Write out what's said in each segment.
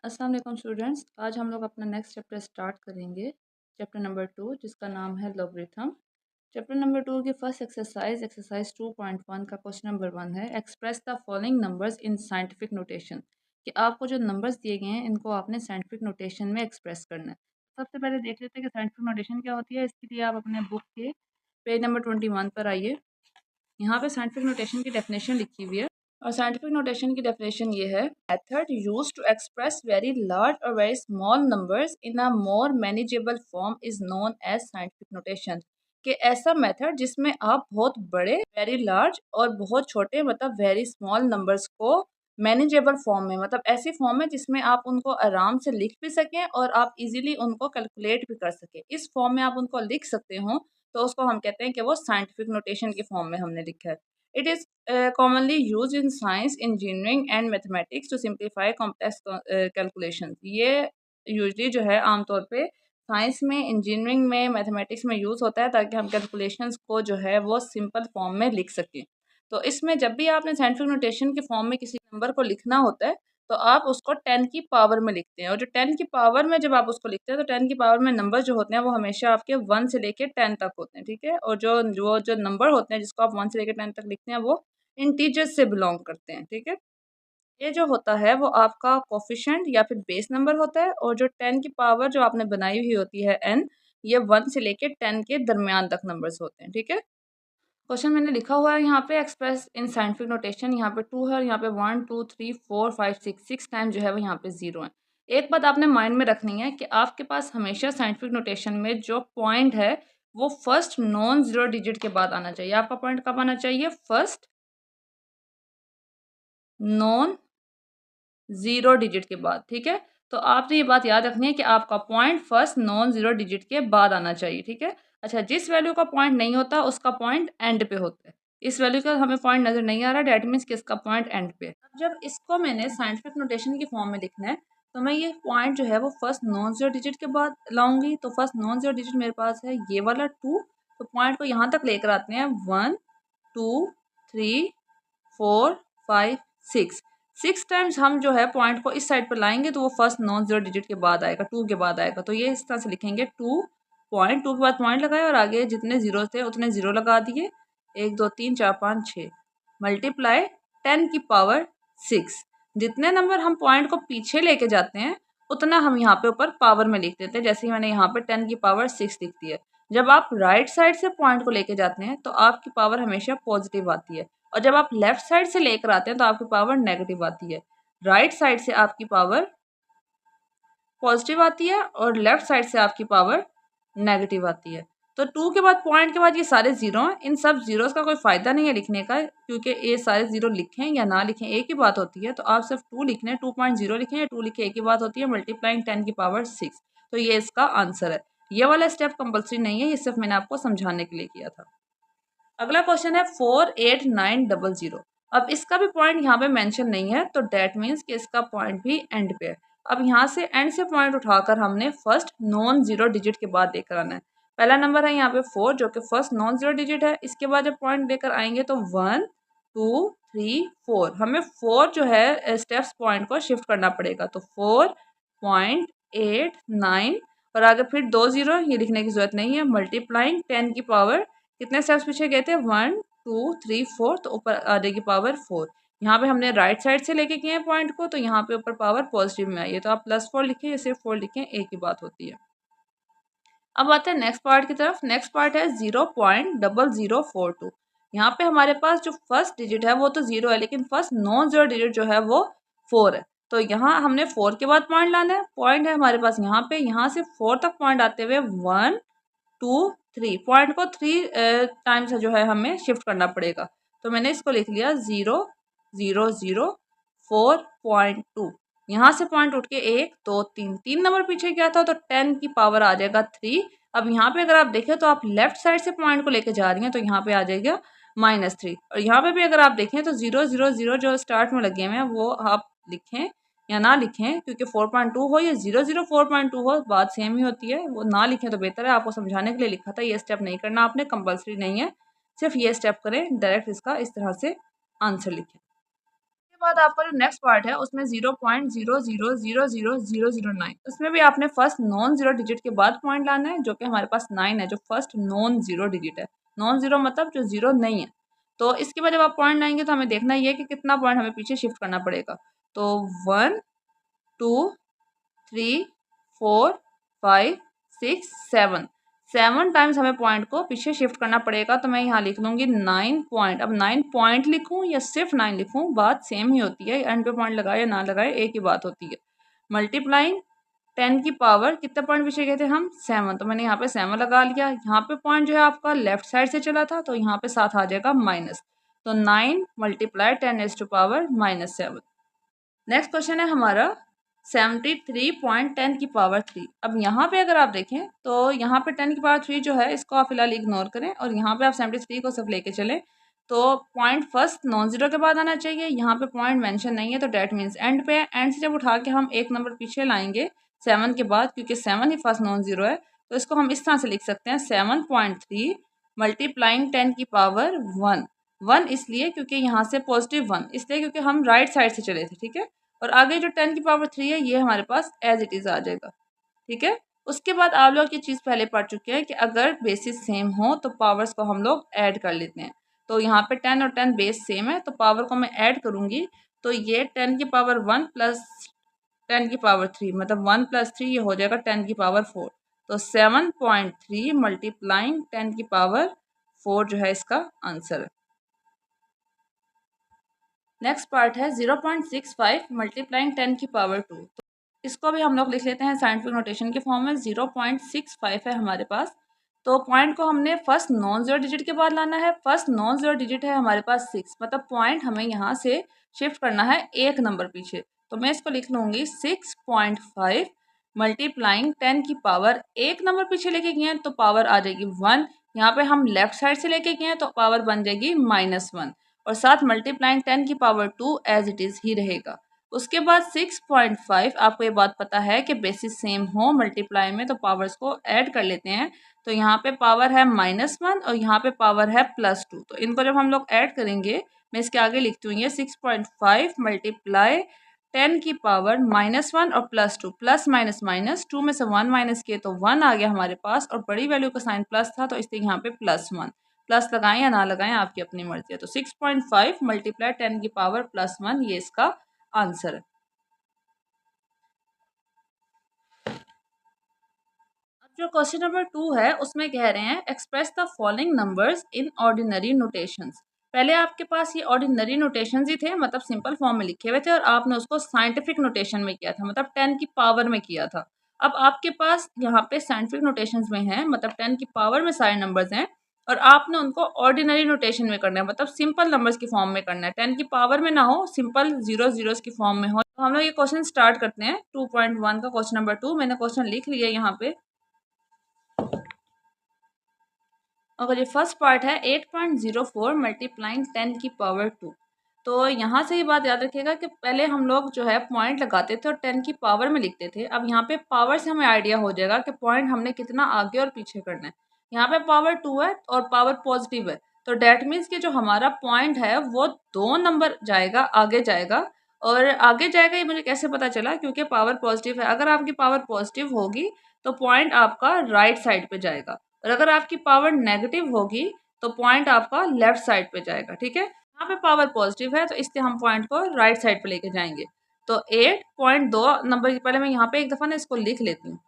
अस्सलाम वालेकुम स्टूडेंट्स, आज हम लोग अपना नेक्स्ट चैप्टर स्टार्ट करेंगे। चैप्टर नंबर 2 जिसका नाम है लॉगरिथम। चैप्टर नंबर 2 की फर्स्ट एक्सरसाइज 2.1 का क्वेश्चन नंबर 1 है, express the following numbers in scientific notation. कि आपको जो नंबर्स दिए गए हैं इनको आपने साइंटिफिक नोटेशन में एक्सप्रेस करना है। सबसे पहले देख लेते हैं कि साइंटिफिक नोटेशन क्या होती है। इसके लिए आप अपने बुक के पेज नंबर 21 पर आइए। यहाँ पे साइंटिफिक नोटेशन की डेफिनेशन लिखी हुई है और साइंटिफिक नोटेशन की डेफिनेशन ये है, method used to express very large और very small numbers in a more manageable form is known as scientific notation. कि ऐसा मेथड जिसमें आप बहुत बड़े वेरी लार्ज और बहुत छोटे मतलब वेरी स्मॉल नंबर्स को मैनेजेबल फॉर्म में, मतलब ऐसी फॉर्म में जिसमें आप उनको आराम से लिख भी सकें और आप इजीली उनको कैलकुलेट भी कर सकें, इस फॉर्म में आप उनको लिख सकते हो, तो उसको हम कहते हैं कि वो साइंटिफिक नोटेशन की फॉर्म में हमने लिखा है। It is commonly used in science, engineering and mathematics to simplify complex calculations। ये यूजली जो है आमतौर पे साइंस में, इंजीनियरिंग में, मैथमेटिक्स में यूज़ होता है ताकि हम कैलकुलेशंस को जो है वो सिंपल फॉर्म में लिख सकें। तो इसमें जब भी आपने साइंटिफिक नोटेशन के फॉर्म में किसी नंबर को लिखना होता है तो आप उसको 10 की पावर में लिखते हैं, और जो 10 की पावर में जब आप उसको लिखते हैं तो 10 की पावर में नंबर जो होते हैं वो हमेशा आपके 1 से लेके 10 तक होते हैं, ठीक है। और जो नंबर होते हैं जिसको आप 1 से लेके 10 तक लिखते हैं वो इंटीजर्स से बिलोंग करते हैं, ठीक है। ये जो होता है वो आपका कोफिशिएंट या फिर बेस नंबर होता है, और जो 10 की पावर जो आपने बनाई हुई होती है n, ये 1 से लेके 10 के दरमियान तक नंबर्स होते हैं, ठीक है। क्वेश्चन मैंने लिखा हुआ है यहाँ पे एक्सप्रेस इन साइंटिफिक नोटेशन, यहाँ पे 2 है और यहाँ पे 1 2 3 4 5 6 टाइम जो है वो यहाँ पे 0 है। एक बात आपने माइंड में रखनी है कि आपके पास हमेशा साइंटिफिक नोटेशन में जो पॉइंट है वो फर्स्ट नॉन जीरो डिजिट के बाद आना चाहिए। आपका पॉइंट कब आना चाहिए? फर्स्ट नॉन जीरो डिजिट के बाद, ठीक है। तो आपने ये बात याद रखनी है कि आपका point first non zero digit के बाद आना चाहिए, ठीक है। अच्छा, जिस वैल्यू का पॉइंट नहीं होता उसका पॉइंट एंड पे होता है। इस वैल्यू का हमें पॉइंट नजर नहीं आ रहा, डेट मीन्स कि इसका पॉइंट एंड पे है। अब जब इसको मैंने साइंटिफिक नोटेशन की फॉर्म में लिखना है तो मैं ये पॉइंट जो है वो फर्स्ट नॉन जीरो डिजिट के बाद लाऊंगी। तो फर्स्ट नॉन जीरो डिजिट मेरे पास है ये वाला 2, तो पॉइंट को यहाँ तक लेकर आते हैं 1 2 3 4 5 6। 6 टाइम्स हम जो है पॉइंट को इस साइड पर लाएंगे तो वो फर्स्ट नॉन जीरो डिजिट के बाद आएगा, 2 के बाद आएगा। तो ये इस तरह से लिखेंगे 2 पॉइंट, 2 के बाद पॉइंट लगाए और आगे जितने जीरो थे उतने जीरो लगा दिए। 1 2 3 4 5 6 मल्टीप्लाई 10 की पावर 6। जितने नंबर हम पॉइंट को पीछे लेके जाते हैं उतना हम यहाँ पे ऊपर पावर में लिख देते हैं। जैसे ही मैंने यहाँ पे 10 की पावर 6 लिख दी है। जब आप राइट साइड से पॉइंट को लेके जाते हैं तो आपकी पावर हमेशा पॉजिटिव आती है, और जब आप लेफ्ट साइड से लेकर आते हैं तो आपकी पावर नेगेटिव आती है। राइट साइड से आपकी पावर पॉजिटिव आती है और लेफ्ट साइड से आपकी पावर नेगेटिव आती है। तो 2 के बाद पॉइंट के बाद ये सारे जीरो हैं, इन सब जीरोस का कोई फ़ायदा नहीं है लिखने का, क्योंकि ये सारे जीरो लिखें या ना लिखें एक ही बात होती है। तो आप सिर्फ 2 लिख लें, 2.0 लिखें या 2 लिखें एक ही बात होती है, मल्टीप्लाइंग 10 की पावर 6। तो ये इसका आंसर है। ये वाला स्टेप कंपल्सरी नहीं है, ये सिर्फ मैंने आपको समझाने के लिए किया था। अगला क्वेश्चन है 48900। अब इसका भी पॉइंट यहाँ पे मेंशन नहीं है, तो डेट मीन्स कि इसका पॉइंट भी एंड पे है। अब यहाँ से एंड से पॉइंट उठाकर हमने फर्स्ट नॉन जीरो डिजिट के बाद लेकर आना है। पहला नंबर है यहाँ पे 4 जो कि फर्स्ट नॉन जीरो डिजिट है। इसके बाद जब पॉइंट लेकर आएंगे तो 1 2 3 4, हमें 4 जो है स्टेप्स पॉइंट को शिफ्ट करना पड़ेगा। तो 4.89 और आगे फिर 2 जीरो, ये लिखने की जरूरत नहीं है, मल्टीप्लाइंग 10 की पावर, कितने स्टेप्स पीछे गए थे 1 2 3 4, तो ऊपर आ जाएगी पावर 4। यहाँ पे हमने राइट साइड से लेके किए हैं पॉइंट को, तो यहाँ पे ऊपर पावर पॉजिटिव में आई है। तो आप +4 लिखें या सिर्फ 4 लिखें एक ही बात होती है। अब आते हैं नेक्स्ट पार्ट की तरफ। नेक्स्ट पार्ट है 0.0042। यहाँ पे हमारे पास जो फर्स्ट डिजिट है वो तो 0 है, लेकिन फर्स्ट नॉन जीरो डिजिट जो है वो 4 है। तो यहाँ हमने 4 के बाद पॉइंट लाना है। पॉइंट है हमारे पास यहाँ पे, यहाँ से 4 तक पॉइंट आते हुए 1 2 3, पॉइंट को 3 टाइम्स जो है हमें शिफ्ट करना पड़ेगा। तो मैंने इसको लिख लिया 0.004.2। यहाँ से पॉइंट उठ के 1 2 3 3 नंबर पीछे गया था, तो 10 की पावर आ जाएगा 3। अब यहाँ पे अगर आप देखें तो आप लेफ्ट साइड से पॉइंट को लेके जा रही हैं, तो यहाँ पे आ जाएगा -3। और यहाँ पे भी अगर आप देखें तो 000 जो स्टार्ट में लगे हुए हैं वो आप लिखें या ना लिखें, क्योंकि 4.2 हो या 004.2 हो, बात सेम ही होती है। वो ना लिखें तो बेहतर है, आपको समझाने के लिए लिखा था। ये स्टेप नहीं करना आपने, कंपलसरी नहीं है, सिर्फ ये स्टेप करें, डायरेक्ट इसका इस तरह से आंसर लिखें। बाद आपका जो नेक्स्ट पार्ट है उसमें 0.00000009, उसमें भी आपने फर्स्ट नॉन जीरो डिजिट के बाद पॉइंट लाना है, जो कि हमारे पास 9 है, जो फर्स्ट नॉन जीरो डिजिट है। नॉन जीरो मतलब जो जीरो नहीं है। तो इसके बाद जब आप पॉइंट लाएंगे तो हमें देखना ये है कि कितना पॉइंट हमें पीछे शिफ्ट करना पड़ेगा। तो 1 2 3 4 5 6 7 7 टाइम्स हमें पॉइंट को पीछे शिफ्ट करना पड़ेगा। तो मैं यहाँ लिख लूँगी 9 पॉइंट। अब 9 पॉइंट लिखूँ या सिर्फ 9 लिखूँ, बात सेम ही होती है। एंड पे पॉइंट लगाए या ना लगाए एक ही बात होती है। मल्टीप्लाइंग 10 की पावर कितने पॉइंट पीछे गए थे हम 7, तो मैंने यहाँ पे 7 लगा लिया। यहाँ पे पॉइंट जो है आपका लेफ्ट साइड से चला था, तो यहाँ पे साथ आ जाएगा माइनस। तो 9 मल्टीप्लाई 10⁻⁻7। नेक्स्ट क्वेश्चन है हमारा 73.10 की पावर 3। अब यहाँ पे अगर आप देखें तो यहाँ पे 10 की पावर 3 जो है इसको आप फिलहाल इग्नोर करें और यहाँ पे आप 73 को सिर्फ लेके चलें। तो पॉइंट फर्स्ट नॉन जीरो के बाद आना चाहिए। यहाँ पे पॉइंट मेंशन नहीं है, तो डेट मीन्स एंड पे है। एंड से जब उठा के हम एक नंबर पीछे लाएंगे 7 के बाद, क्योंकि 7 ही फर्स्ट नॉन जीरो है, तो इसको हम इस तरह से लिख सकते हैं 7.3 मल्टीप्लाइंग 10 की पावर 1। 1 इसलिए क्योंकि यहाँ से पॉजिटिव 1, इसलिए क्योंकि हम राइट साइड से चले थे, ठीक है। और आगे जो 10 की पावर 3 है ये हमारे पास एज इट इज़ आ जाएगा, ठीक है। उसके बाद आप लोग ये चीज़ पहले पढ़ चुके हैं कि अगर बेसिस सेम हो तो पावर्स को हम लोग ऐड कर लेते हैं। तो यहाँ पे 10 और 10 बेस सेम है, तो पावर को मैं ऐड करूँगी। तो ये 10 की पावर 1 प्लस 10 की पावर 3, मतलब 1 प्लस 3 ये हो जाएगा 10 की पावर 4। तो 7.3 मल्टीप्लाइंग 10 की पावर 4 जो है इसका आंसर है। नेक्स्ट पार्ट है 0.65 मल्टीप्लाइंग 10 की पावर 2। तो इसको भी हम लोग लिख लेते हैं साइंटिफिक नोटेशन के फॉर्म में। 0.65 है हमारे पास। तो पॉइंट को हमने फर्स्ट नॉन जीरो डिजिट के बाद लाना है। फर्स्ट नॉन जीरो डिजिट है हमारे पास 6, मतलब पॉइंट हमें यहाँ से शिफ्ट करना है एक नंबर पीछे। तो मैं इसको लिख लूँगी 6.5 मल्टीप्लाइंग 10 की पावर, एक नंबर पीछे लेके गए हैं तो पावर आ जाएगी 1। यहाँ पे हम लेफ्ट साइड से लेके गए हैं तो पावर बन जाएगी -1, और साथ मल्टीप्लाइंग 10 की पावर 2 एज इट इज़ ही रहेगा। उसके बाद 6.5, आपको ये बात पता है कि बेसिस सेम हो मल्टीप्लाई में तो पावर्स को ऐड कर लेते हैं। तो यहाँ पे पावर है -1 और यहाँ पे पावर है +2। तो इनको जब हम लोग ऐड करेंगे, मैं इसके आगे लिखती हूँ ये 6.5 मल्टीप्लाई 10 की पावर -1 और +2, प्लस माइनस माइनस 2 में से 1 माइनस किए तो 1 आ गया हमारे पास, और बड़ी वैल्यू का साइन प्लस था तो इसलिए यहाँ पे +1। प्लस लगाएं या ना लगाएं आपकी अपनी मर्जी है। तो 6.5 मल्टीप्लाई 10 की पावर +1 ये इसका आंसर है। अब जो क्वेश्चन नंबर 2 है उसमें कह रहे हैं express the following numbers in ordinary notations. पहले आपके पास ये ऑर्डिनरी नोटेशंस ही थे, मतलब सिंपल फॉर्म में लिखे हुए थे, और आपने उसको साइंटिफिक नोटेशन में किया था, मतलब 10 की पावर में किया था। अब आपके पास यहाँ पे साइंटिफिक नोटेशंस में है, मतलब 10 की पावर में सारे नंबर्स हैं, और आपने उनको ऑर्डिनरी नोटेशन में करना है, मतलब सिंपल नंबर्स की फॉर्म में करना है। 10 की पावर में ना हो, सिंपल जीरो जीरोस की फॉर्म में हो। तो हम लोग ये क्वेश्चन स्टार्ट करते हैं 2.1 का क्वेश्चन नंबर 2। मैंने क्वेश्चन लिख लिया यहाँ पे। अगर ये फर्स्ट पार्ट है 8.04 मल्टीप्लाइंग 10 की पावर 2। तो यहाँ से ये बात याद रखिएगा कि पहले हम लोग जो है पॉइंट लगाते थे और 10 की पावर में लिखते थे। अब यहाँ पे पावर से हमें आइडिया हो जाएगा कि पॉइंट हमने कितना आगे और पीछे करना है। यहाँ पे पावर 2 है और पावर पॉजिटिव है, तो डैट मीन्स कि जो हमारा पॉइंट है वो 2 नंबर जाएगा, आगे जाएगा। और आगे जाएगा ये मुझे कैसे पता चला, क्योंकि पावर पॉजिटिव है। अगर आपकी पावर पॉजिटिव होगी तो पॉइंट आपका राइट साइड पे जाएगा, और अगर आपकी पावर नेगेटिव होगी तो पॉइंट आपका लेफ्ट साइड पे जाएगा, ठीक है। यहाँ पे पावर पॉजिटिव है तो इसलिए हम पॉइंट को राइट साइड पे लेके जाएंगे। तो 8.2 नंबर, पहले मैं यहाँ पे एक दफ़ा ना इसको लिख लेती हूँ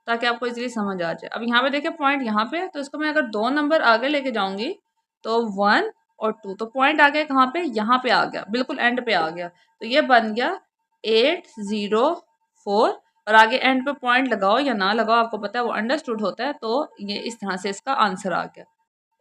ताकि आपको इजीली समझ आ जाए। अब यहाँ पे देखिए पॉइंट यहाँ पे है, तो इसको मैं अगर 2 नंबर आगे लेके जाऊँगी तो 1 और 2, तो पॉइंट आ गया कहाँ पे, यहाँ पे आ गया, बिल्कुल एंड पे आ गया। तो ये बन गया 804, और आगे एंड पे पॉइंट लगाओ या ना लगाओ आपको पता है वो अंडरस्टूड होता है। तो ये इस तरह से इसका आंसर आ गया।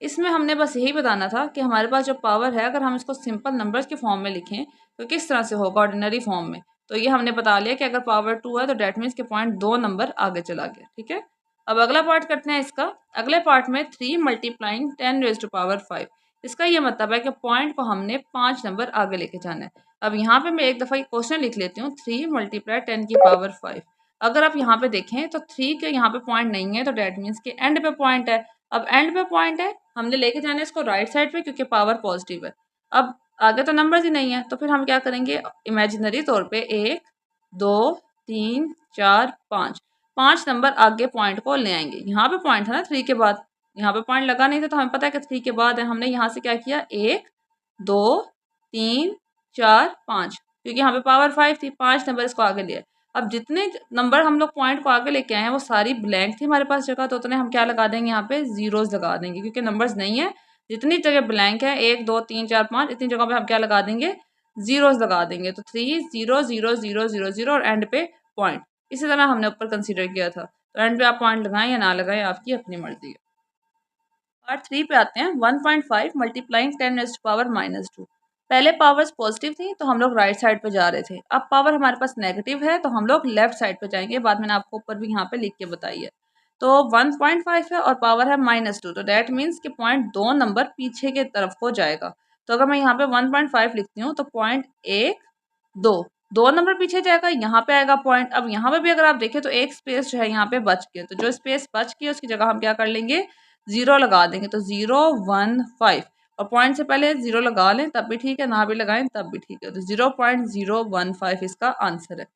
इसमें हमने बस यही बताना था कि हमारे पास जो पावर है अगर हम इसको सिंपल नंबर्स के फॉर्म में लिखें तो किस तरह से होगा ऑर्डिनरी फॉर्म में। तो ये हमने बता लिया कि अगर पावर 2 है तो डैट मीन्स के पॉइंट 2 नंबर आगे चला गया, ठीक है। अब अगला पार्ट करते हैं इसका। अगले पार्ट में 3 मल्टीप्लाइंग 10 रेज़ टू पावर 5। इसका ये मतलब है कि पॉइंट को हमने 5 नंबर आगे लेके जाना है। अब यहाँ पे मैं एक दफ़ा ये क्वेश्चन लिख लेती हूँ, 3 मल्टीप्लाई 10 की पावर 5। अगर आप यहाँ पे देखें तो 3 के यहाँ पे पॉइंट नहीं है, तो डैट मीन्स के एंड पे पॉइंट है। अब एंड पे पॉइंट है, हमने लेके जाना है इसको राइट साइड पे क्योंकि पावर पॉजिटिव है। अब आगे तो नंबर्स ही नहीं है, तो फिर हम क्या करेंगे, इमेजिनरी तौर पे 1 2 3 4 5 5 नंबर आगे पॉइंट को ले आएंगे। यहाँ पे पॉइंट है ना 3 के बाद, यहाँ पे पॉइंट लगा नहीं था तो हमें पता है कि 3 के बाद है। हमने यहाँ से क्या किया, 1 2 3 4 5, क्योंकि यहाँ पे पावर 5 थी, 5 नंबर इसको आगे लिया। अब जितने नंबर हम लोग पॉइंट को आगे लेके आए हैं वो सारी ब्लैंक थी हमारे पास जगह, तो उतने हम क्या लगा देंगे, यहाँ पे जीरोस लगा देंगे, क्योंकि नंबर्स नहीं है। जितनी जगह ब्लैंक है 1 2 3 4 5, इतनी जगह पे हम क्या लगा देंगे, जीरोस लगा देंगे। तो 3 0 0 0 0 0 और एंड पे पॉइंट। इसी तरह हमने ऊपर कंसीडर किया था। तो एंड पे आप पॉइंट लगाएं या ना लगाएं, आपकी अपनी मर्जी है। पार्ट 3 पे आते हैं। 1.5 मल्टीप्लाइंग 10⁻⁻²। पहले पावर्स पॉजिटिव थी तो हम लोग राइट साइड पे जा रहे थे, अब पावर हमारे पास नेगेटिव है तो हम लोग लेफ्ट साइड पे जाएंगे। बाद मैंने आपको ऊपर भी यहाँ पे लिख के बताई है। तो 1.5 है और पावर है -2, तो दैट मीन्स कि पॉइंट 2 नंबर पीछे के तरफ को जाएगा। तो अगर मैं यहाँ पे 1.5 लिखती हूँ तो पॉइंट 1 2 2 नंबर पीछे जाएगा, यहाँ पे आएगा पॉइंट। अब यहाँ पे भी अगर आप देखें तो एक स्पेस जो है यहाँ पे बच गया, तो जो स्पेस बच गया उसकी जगह हम क्या कर लेंगे, 0 लगा देंगे। तो 0 1 5, और पॉइंट से पहले 0 लगा लें तब भी ठीक है, ना भी लगाएं तब भी ठीक है। तो 0.015 इसका आंसर है।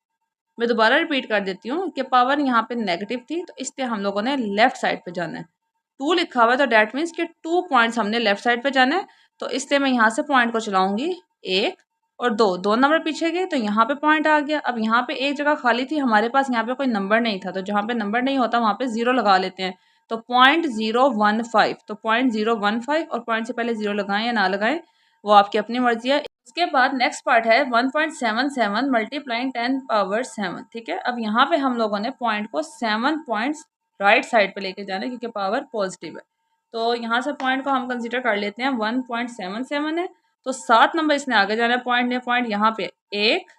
मैं दोबारा रिपीट कर देती हूँ कि पावर यहाँ पे नेगेटिव थी तो इसलिए हम लोगों ने लेफ्ट साइड पे जाना है। 2 लिखा हुआ है तो डैट मीन्स कि 2 पॉइंट्स हमने लेफ्ट साइड पे जाना है। तो इसलिए मैं यहाँ से पॉइंट को चलाऊंगी 1 और 2, 2 नंबर पीछे गए तो यहाँ पे पॉइंट आ गया। अब यहाँ पे एक जगह खाली थी हमारे पास, यहाँ पे कोई नंबर नहीं था, तो जहाँ पे नंबर नहीं होता वहाँ पे 0 लगा लेते हैं। तो 0.015, तो 0.015 और पॉइंट से पहले 0 लगाएं या ना लगाएं वो आपकी अपनी मर्जी है। उसके बाद नेक्स्ट पार्ट है 1.77 मल्टीप्लाइंग 10⁻⁷। ठीक है, अब यहाँ पे हम लोगों ने पॉइंट को 7 पॉइंट्स राइट साइड पे लेके जाना है क्योंकि पावर पॉजिटिव है। तो यहाँ से पॉइंट को हम कंसीडर कर लेते हैं 1.77 है, तो 7 नंबर इसने आगे जाना है पॉइंट ने। पॉइंट यहाँ पे 1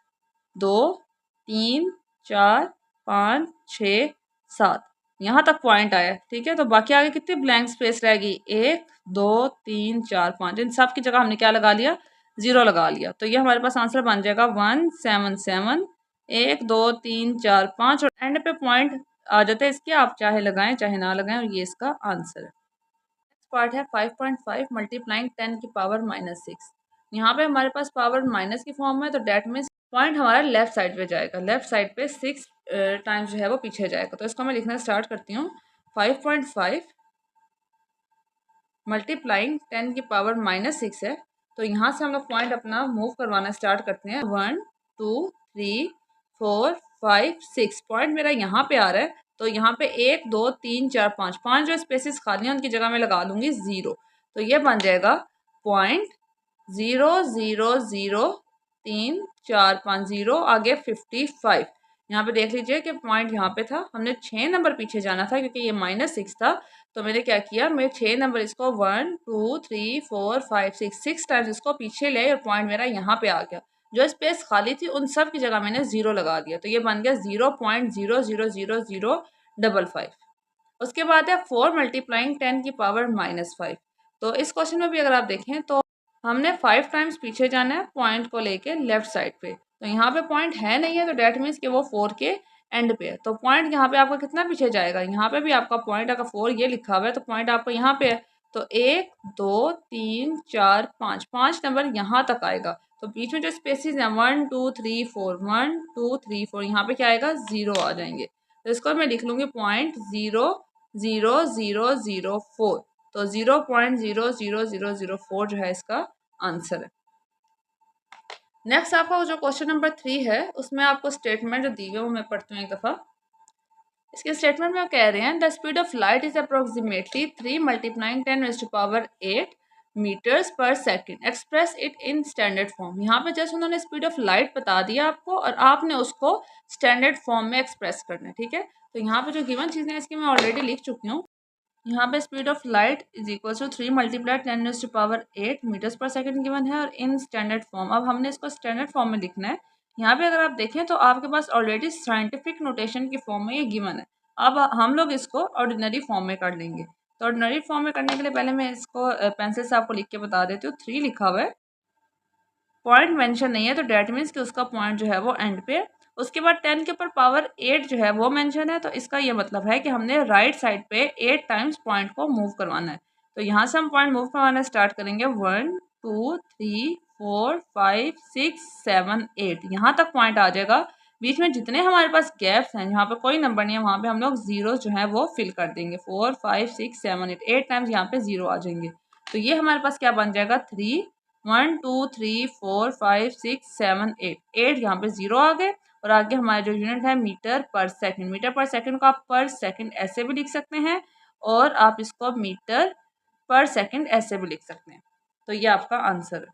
2 3 4 5 6 7 यहाँ तक पॉइंट आया। ठीक है, तो बाकी आगे कितनी ब्लैंक स्पेस रहेगी, 1 2 3 4 5, इन सब की जगह हमने क्या लगा लिया, 0 लगा लिया। तो ये हमारे पास आंसर बन जाएगा 177 1 2 3 4 5, और एंड पे पॉइंट आ जाते हैं इसके, आप चाहे लगाएं चाहे ना लगाएं, और ये इसका आंसर है। नेक्स्ट पार्ट है 5.5 मल्टीप्लाइंग 10⁻⁻⁶। यहाँ पे हमारे पास पावर माइनस की फॉर्म में, तो डेट मीन्स पॉइंट हमारा लेफ्ट साइड पे जाएगा, लेफ्ट साइड पे 6 टाइम्स जो है वो पीछे जाएगा। तो इसको मैं लिखना स्टार्ट करती हूँ। 5.5 मल्टीप्लाइंग 10⁻⁻⁶ है, तो यहाँ से हम लोग पॉइंट अपना मूव करवाना स्टार्ट करते हैं। 1 2 3 4 5 6 पॉइंट मेरा यहाँ पे आ रहा है, तो यहाँ पे 1 2 3 4 5 5 जो स्पेसिस खाली हैं उनकी जगह में लगा दूंगी 0। तो ये बन जाएगा 0.0003450 आगे 55। यहाँ पे देख लीजिए कि पॉइंट यहाँ पे था, हमने 6 नंबर पीछे जाना था क्योंकि ये -6 था। तो मैंने क्या किया, मैं 6 नंबर इसको 1 2 3 4 5 6 टाइम्स इसको पीछे ले, और पॉइंट मेरा यहाँ पे आ गया। जो स्पेस खाली थी उन सब की जगह मैंने 0 लगा दिया, तो ये बन गया 0.0000055। उसके बाद है 4 मल्टीप्लाइंग 10⁻⁻⁵। तो इस क्वेश्चन में भी अगर आप देखें तो हमने 5 टाइम्स पीछे जाना है पॉइंट को लेके लेफ्ट साइड पे। तो यहाँ पे पॉइंट है नहीं है, तो डेट मीन्स कि वो 4 के एंड पे है। तो पॉइंट यहाँ पे आपका कितना पीछे जाएगा, यहाँ पे भी आपका पॉइंट अगर 4 ये लिखा हुआ है तो पॉइंट आपका यहाँ पे है। तो 1 2 3 4 5 5 नंबर यहाँ तक आएगा। तो बीच में जो स्पेसिस हैं 1 2 3 4 1 2 3 4, यहाँ पे क्या आएगा, 0 आ जाएंगे। तो इसको मैं लिख लूँगी 0.00004। तो 0.00004 जो है इसका आंसर है। नेक्स्ट आपका जो क्वेश्चन नंबर 3 है उसमें आपको स्टेटमेंट जो दी हुई है वो मैं पढ़ती हूँ एक दफ़ा। इसके स्टेटमेंट में कह रहे हैं the speed of light is approximately 3 multiplying 10⁻⁸ meters per second, express it in standard form. यहाँ पे जस्ट उन्होंने स्पीड ऑफ लाइट बता दिया आपको और आपने उसको स्टैंडर्ड फॉर्म में एक्सप्रेस करना है। ठीक है, तो यहाँ पे जो गिवन चीज़ें इसकी मैं ऑलरेडी लिख चुकी हूँ। यहाँ पे speed of light is equal to 3 multiplied 10⁻⁸ meters per second given है और इन स्टैंडर्ड फॉर्म। अब हमने इसको स्टैंडर्ड फॉर्म में लिखना है। यहाँ पे अगर आप देखें तो आपके पास ऑलरेडी साइंटिफिक नोटेशन की फॉर्म में ये गिवन है। अब हम लोग इसको ऑर्डिनरी फॉर्म में कर लेंगे। तो ऑर्डिनरी फॉर्म में करने के लिए पहले मैं इसको पेंसिल से आपको लिख के बता देती हूँ। 3 लिखा हुआ है, पॉइंट मेंशन नहीं है, तो डेट मीन्स कि उसका पॉइंट जो है वो एंड पे। उसके बाद 10 के ऊपर पावर 8 जो है वो मेंशन है, तो इसका ये मतलब है कि हमने राइट साइड पे 8 टाइम्स पॉइंट को मूव करवाना है। तो यहाँ से हम पॉइंट मूव करवाना स्टार्ट करेंगे 1 2 3 4 5 6 7 8 यहाँ तक पॉइंट आ जाएगा। बीच में जितने हमारे पास गैप्स हैं जहाँ पे कोई नंबर नहीं है वहाँ पे हम लोग जीरो जो है वो फिल कर देंगे। 4 5 6 7 8 8 टाइम्स यहाँ पे जीरो आ जाएंगे। तो ये हमारे पास क्या बन जाएगा 3 1 2 3 4 5 6 7 8 8 यहाँ पे जीरो आ गए। और आगे हमारा जो यूनिट है मीटर पर सेकंड। मीटर पर सेकंड को आप पर सेकंड ऐसे भी लिख सकते हैं और आप इसको मीटर पर सेकंड ऐसे भी लिख सकते हैं। तो ये आपका आंसर है।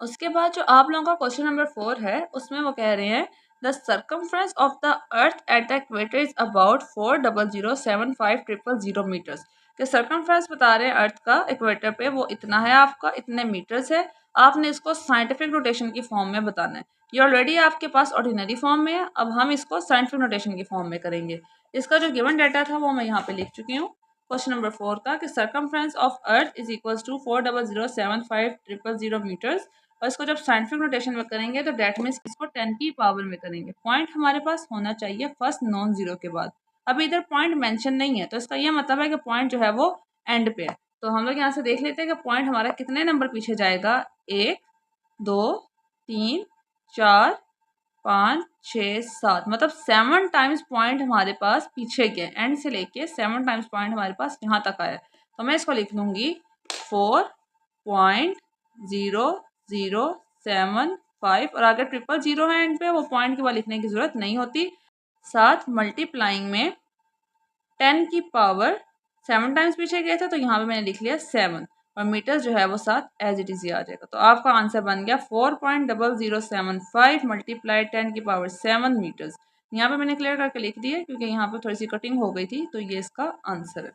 उसके बाद जो आप लोगों का क्वेश्चन नंबर 4 है उसमें वो कह रहे हैं the circumference of the earth at the equator is about 4007500 meters. कि सर्कमफ्रेंस बता रहे हैं अर्थ का इक्वेटर पे वो इतना है, आपका इतने मीटर्स है। आपने इसको साइंटिफिक नोटेशन की फॉर्म में बताना है। ये ऑलरेडी आपके पास ऑर्डिनरी फॉर्म में है, अब हम इसको साइंटिफिक नोटेशन की फॉर्म में करेंगे। इसका जो गिवन डाटा था वो मैं यहाँ पे लिख चुकी हूँ। क्वेश्चन नंबर 4 का कि circumference of earth is equals to 4007500 meters. और इसको जब साइंटिफिक नोटेशन में करेंगे तो डेट मीन्स इसको 10 की पावर में करेंगे। पॉइंट हमारे पास होना चाहिए फर्स्ट नॉन जीरो के बाद। अभी इधर पॉइंट मेंशन नहीं है तो इसका ये मतलब है कि पॉइंट जो है वो एंड पे है। तो हम लोग यहाँ से देख लेते हैं कि पॉइंट हमारा कितने नंबर पीछे जाएगा। 1 2 3 4 5 6 7 मतलब 7 टाइम्स पॉइंट हमारे पास पीछे गए। एंड से लेके 7 टाइम्स पॉइंट हमारे पास यहाँ तक आया। तो मैं इसको लिख लूँगी 4.007 और अगर ट्रिपल जीरो है एंड पे वो पॉइंट के बाद लिखने की जरूरत नहीं होती। साथ मल्टीप्लाइंग में 10 की पावर 7 टाइम्स पीछे गए थे तो यहाँ पे मैंने लिख लिया 7 और मीटर जो है वो साथ एज इट इज आ जाएगा। तो आपका आंसर बन गया 4.0075 मल्टीप्लाई 10 की पावर 7 मीटर्स। यहाँ पे मैंने क्लियर करके लिख दिया क्योंकि यहाँ पे थोड़ी सी कटिंग हो गई थी। तो ये इसका आंसर है।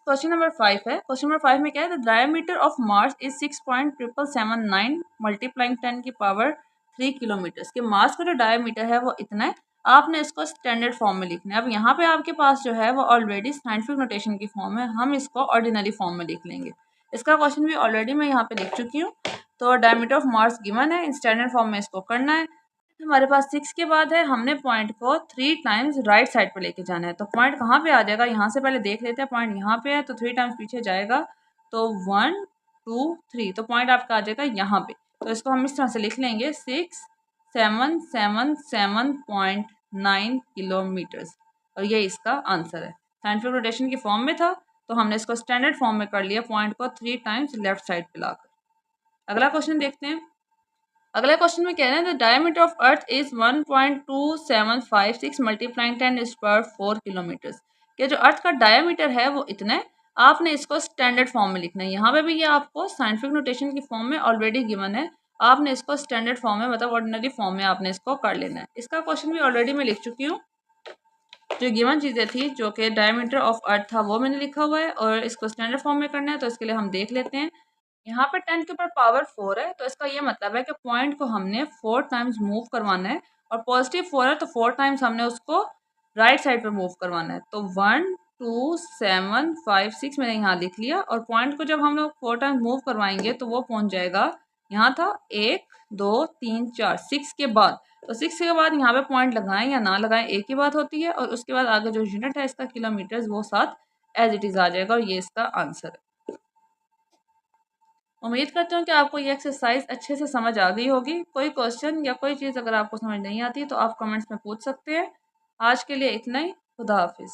क्वेश्चन नंबर 5 है। क्वेश्चन नंबर 5 में क्या है the diameter of Mars is 6.779 multiplying 10 की पावर 3 किलोमीटर। के मार्स का जो डायमीटर है वो इतना है। आपने इसको स्टैंडर्ड फॉर्म में लिखना है। अब यहाँ पे आपके पास जो है वो ऑलरेडी साइंटिफिक नोटेशन की फॉर्म है, हम इसको ऑर्डिनरी फॉर्म में लिख लेंगे। इसका क्वेश्चन भी ऑलरेडी मैं यहाँ पे लिख चुकी हूँ। तो डायमीटर ऑफ मार्स गिवन है, इन स्टैंडर्ड फॉर्म में इसको करना है। हमारे पास 6 के बाद है, हमने पॉइंट को 3 टाइम्स राइट साइड पर लेके जाना है। तो पॉइंट कहाँ पे आ जाएगा, यहाँ से पहले देख लेते हैं। पॉइंट यहाँ पे है तो 3 टाइम्स पीछे जाएगा तो 1 2 3 तो पॉइंट आपका आ जाएगा यहाँ पे। तो इसको हम इस तरह से लिख लेंगे 6777.9 किलोमीटर्स और ये इसका आंसर है। साइंटिफिक रोटेशन की फॉर्म में था तो हमने इसको स्टैंडर्ड फॉर्म में कर लिया, पॉइंट को 3 टाइम्स लेफ्ट साइड पे लाकर। अगला क्वेश्चन देखते हैं। अगला क्वेश्चन में कह रहे हैं the diameter of earth is 1.2756 multiplying 10 is पर 4 किलोमीटर। कि जो अर्थ का डायमीटर है वो इतना है। आपने इसको स्टैंडर्ड फॉर्म में लिखना है। यहाँ पे भी ये आपको साइंटिफिक नोटेशन की फॉर्म में ऑलरेडी गिवन है। आपने इसको स्टैंडर्ड फॉर्म में मतलब ऑर्डिनरी फॉर्म में आपने इसको कर लेना है। इसका क्वेश्चन भी ऑलरेडी मैं लिख चुकी हूँ। जो गिवन चीज़ें थी जो कि डायमीटर ऑफ अर्थ था वो मैंने लिखा हुआ है और इसको स्टैंडर्ड फॉर्म में करना है। तो इसके लिए हम देख लेते हैं। यहाँ पे 10 के ऊपर पावर 4 है तो इसका ये मतलब है कि पॉइंट को हमने 4 टाइम्स मूव करवाना है और पॉजिटिव 4 है तो 4 टाइम्स हमने उसको राइट साइड पे मूव करवाना है। तो 1 2 7 5 6 मैंने यहाँ लिख लिया और पॉइंट को जब हम लोग 4 टाइम्स मूव करवाएंगे तो वो पहुँच जाएगा, यहाँ था 1 2 3 4 6 के बाद। तो 6 के बाद यहाँ पे पॉइंट लगाएं या ना लगाएं एक ही बात होती है। और उसके बाद आगे जो यूनिट है इसका किलोमीटर्स वो साथ एज इट इज़ आ जाएगा और ये इसका आंसर है। उम्मीद करती हूँ कि आपको ये एक्सरसाइज अच्छे से समझ आ गई होगी। कोई क्वेश्चन या कोई चीज़ अगर आपको समझ नहीं आती तो आप कमेंट्स में पूछ सकते हैं। आज के लिए इतना ही। खुदा हाफिज़।